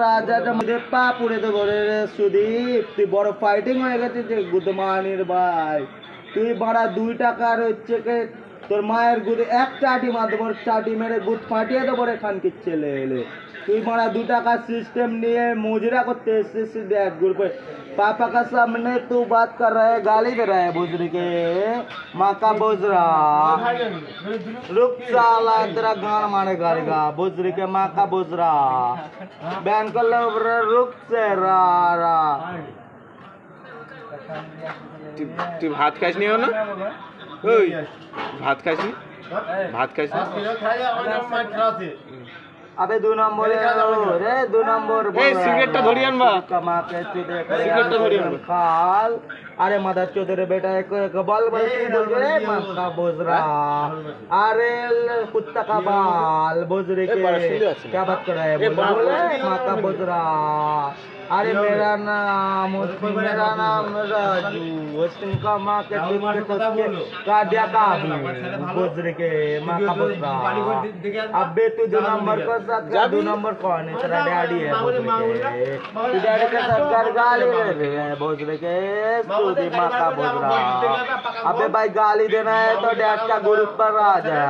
রাজা মধ্যে পা পুড়ে দেবো রে সুদীপ, তুই বড় ফাইটিং হয়ে গেছে যে গুদমানির ভাই। তুই বাড়া 2 টাকার হচ্ছে কে তোর মায়ের গুদে এক চাটি মারবো, চাটি মেরে গুদ ফাটিয়ে দেবো রে খানকির ছেলে এলে। তুই বাড়া 2 টাকার सिस्टम নিয়ে मुजरा করতে एसएस डेट ग्रुप पे पापा का सामने तू बात कर रहा है, गाली दे रहा है बुजरी के माँ का बुजरा। रुक साला तेरा गान मारे गाड़ेगा बुजरी के माँ का बुजरा। बैन कर लो रुक से रा তুই ভাত খাসনি না? ওই ভাত খাসনি? ভাত খাসনি? अबे 2 नंबर रे 2 नंबर এই সিগারেটটা ধরি আনবা, कमा के चुदे সিগারেটটা ধরি আনবা खाल। अरे मदर चौधरी रे बेटा एक बॉल बोल रे मां का बोजरा। अरे कुत्ता का बाल बोजरे के क्या बात कर रहा है बोले मां का बोजरा। अरे मेरा नाम राजू वस्टिंग का माँ के काटिया का बोजरे के माँ का बोजरा। अबे तू 2 नंबर को साथ 2 नंबर कौन है? तेरा डैडी है बोजरे के, डैडी के साथ घर गाली दे रहे हैं बोजरे के सूदी माँ का बोजरा। अबे भाई गाली देना है तो डैड का ग्रुप पर आ जा,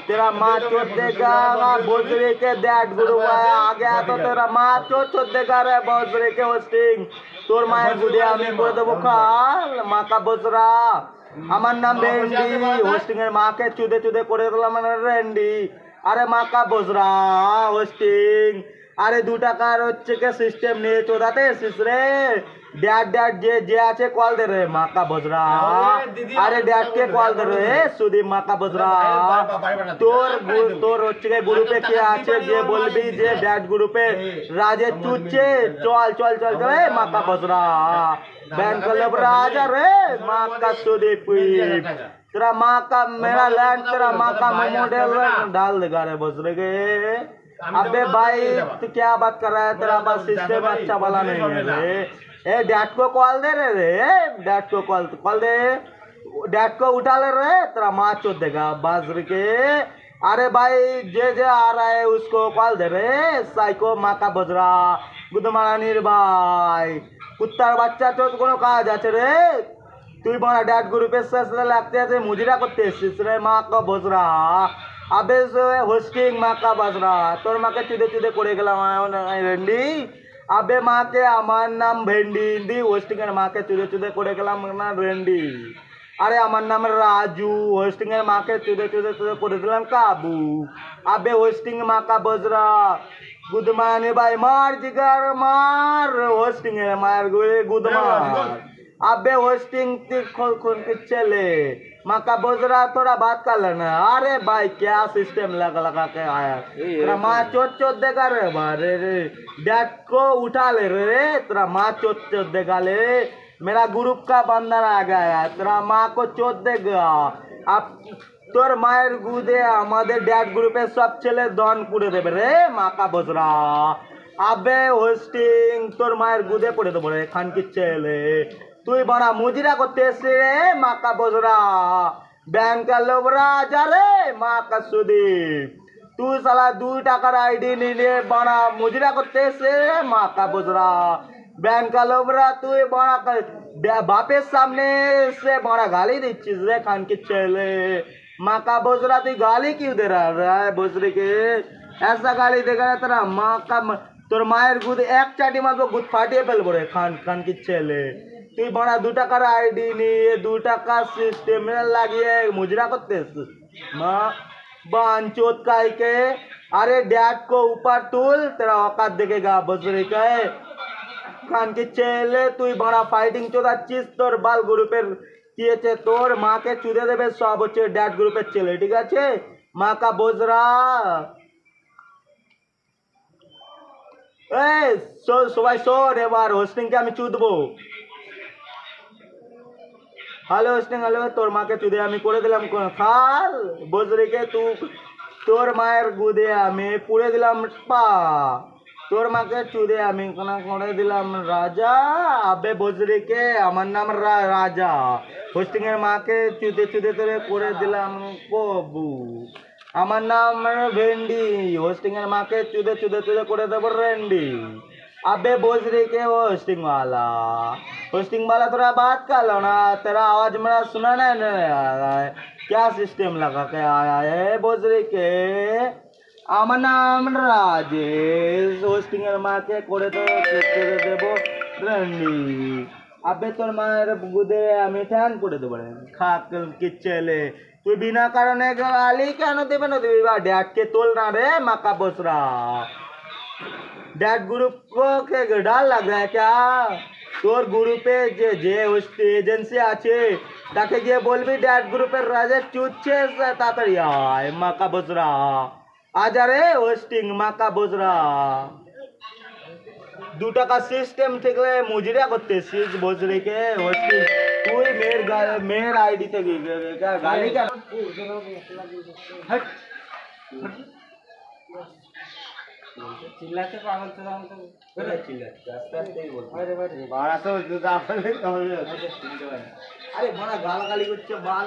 तेरा माँ चोट देगा बोजरे के डैड ग्रुप आ गया तो तेरा माँ चोट देगा रे बोजरे के होस्टिंग। তোর মায়ের গুদে আমি করে দেবো খাল মা কা বজরা। আমার নাম ভেন্ডি, হোস্টিং এর মাকে চুদে চুদে করে দিলাম রেন্ডি। আরে মা কা বজরা হোস্টিং। আরে 2 টাকার হচ্ছে কে সিস্টেম নিয়ে চোদাতে এসিস রে। ড্যাড ড্যাড যে আছে কল দে রে মা কা বজরা। আরে ড্যাড কে কল দে রে সুদীপ মা কা বজরা। তোর হচ্ছে কে গ্রুপে কে আছে যে বলবি যে ড্যাড গ্রুপে রাজে চুচ্ছে চল চল চল চল মা কা বজরা। बैन क्लब राजा रे माँ का सुदीप तेरा माँ का मेरा लैंड तेरा माँ का मॉडल डाल देगा रे बोजरे के। अबे भाई तू क्या बात कर रहा है? तेरा पास सिस्टम अच्छा वाला नहीं है रे। ए डैड को कॉल दे रे डैड को कॉल दे, डैड को उठा ले रे तेरा माँ चोद देगा बाजरे के। अरे भाई जे आ रहा है उसको कॉल दे रे साइको माँ का बजरा गुदमानिर भाई। कुत्तार বাচ্চা তো কোনো কাজ আছে রে? তুই বড় ড্যাড গ্রুপের সাথে লাগতে আছে মুজরা করতে এসেছিস রে মা কা বজরা। আবে হোস্টিং মা কা বজরা তোর মাকে চুদে চুদে করে গেলাম রেন্ডি। আবে মাকে আমার নাম ভেন্ডি দি হোস্টিং এর মাকে চুদে চুদে করে গেলাম না রেন্ডি। আরে আমার নাম রাজু হোস্টিং এর মাকে চুদে চুদে করে দিলাম কাবু। আবে হোস্টিং মা কা বজরা गुदमानी भाई मार जिगर मार होस्टिंग है मार गुदमान। अबे होस्टिंग खोल के चले माँ का बोजरा थोड़ा बात कर लेना। अरे भाई क्या सिस्टम लगा के आया तेरा माँ चोट देगा रे बारे रे डैड को उठा ले रे तेरा माँ चोट देगा ले। मेरा ग्रुप का बंदर आ गया तेरा माँ को चोट देगा। अब তোর মায়ের গুদে আমাদের ড্যাড গ্রুপের সব ছেলে দন পুড়ে দেবে রে মা কা বজরা। আবে হোস্টিং তোর মায়ের গুদে পড়ে দেবো রে খানকির ছেলে। তুই বড়া মুজিরা করতে এসে রে মা কা বজরা। ব্যাংক লোবরা যা রে মা কা সুদীপ। তুই সালা 2 টাকার আইডি নিয়ে বড়া মুজিরা করতে এসে রে মা কা বজরা। ব্যাংক লোবরা তুই বড়া বাপের সামনে से बड़ा गाली দিচ্ছিস রে খানকির ছেলে। माँ का बोजरा तू गाली क्यों दे रहा है बोजरे के? ऐसा गाली देगा तेरा माँ का তোর মায়ের গুদ এক চাটি মারবো গুদ ফাটিয়ে ফেলবো রে খান কি ছেলে। তুই বড়া 2 টাকার আইডি নিয়ে 2 টাকা সিস্টেমে লাগিয়ে মুজরা করতে এসেছিস মা बांचोत काय के। अरे डैड को ऊपर तुल तेरा औकात देखेगा बोजरे के खान के ছেলে। তুই বড়া ফাইটিং চোদাচ্ছিস তোর বাল গ্রুপের কিয়েছে তোর মাকে চুদে দেবে সব হচ্ছে ড্যাড গ্রুপের ছেলে ঠিক আছে মা কা বজরা। এই সবাই শোন এবার হোস্টিংকে আমি চুদবো। হ্যালো হোস্টিং হ্যালো তোর মাকে চুদে আমি করে দিলাম খাল বজরিকে। তোর মায়ের গুদে আমি পুড়ে দিলাম পা। তোর মাকে চুদে আমি করে দিলাম রাজা। আবে বজরিকে আমার নাম রাজা হোস্টিং এর মাকে চুদে চুদে করে দিলাম কবু। আমার নাম ভেন্ডি হোস্টিং এর মাকে চুদে চুদে চুদে করে দেবো रेंडी अबे बोझ रही के वो होस्टिंग वाला थोड़ा बात कर लो ना तेरा आवाज मेरा सुना नहीं आ रहा है क्या सिस्टम लगा के आया है बोझ रही के আমার নাম রাজেশ হোস্টিং এর মাকে করে তো চুদে দেবো रेंडी अबे তোর মায়ের গুদে আমি ঠান করে দেবো খাক কি ছেলে তুই বিনা কারণে গালি কেন দেবে না দিবি বা ড্যাডকে তোল না রে মাকা বসরা डैड ग्रुप को के डाल लग रहा है क्या তোর গ্রুপে যে যে এজেন্সি আছে তাকে গিয়ে বলবি ড্যাড গ্রুপের রাজা চুচ্ছে তাড়াতাড়ি আয় মাকা বসরা আজ রে হোস্টিং মাকা বসরা 2 টাকা সিস্টেম থেকে মজুরিয়া করতেছিস বসরিকে হোস্টিং তুই মেয়ের আইডি থেকে গালি কেন हट चिल्लाते पागल तो हम तो अरे चिल्लाते आस्ते ही बोल अरे बाड़ा तो आपन नहीं कहले अरे बड़ा गालागाली করছে বাল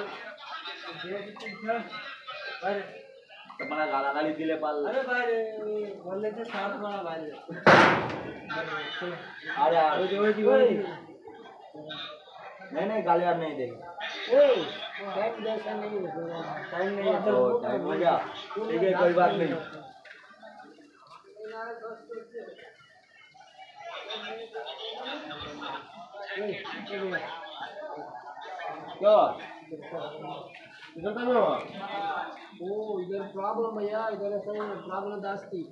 अरे तो बड़ा गालागाली दिले पाल अरे भाई बोलले तो साथ बड़ा भाई अरे ओए नहीं गाली और नहीं देगा टाइम जैसा नहीं टाइम नहीं है टाइम हो गया ठीक है कोई बात नहीं क्या इधर तो ओ इधर प्रॉब्लम भैया इधर ऐसा प्रॉब्लम दास्ती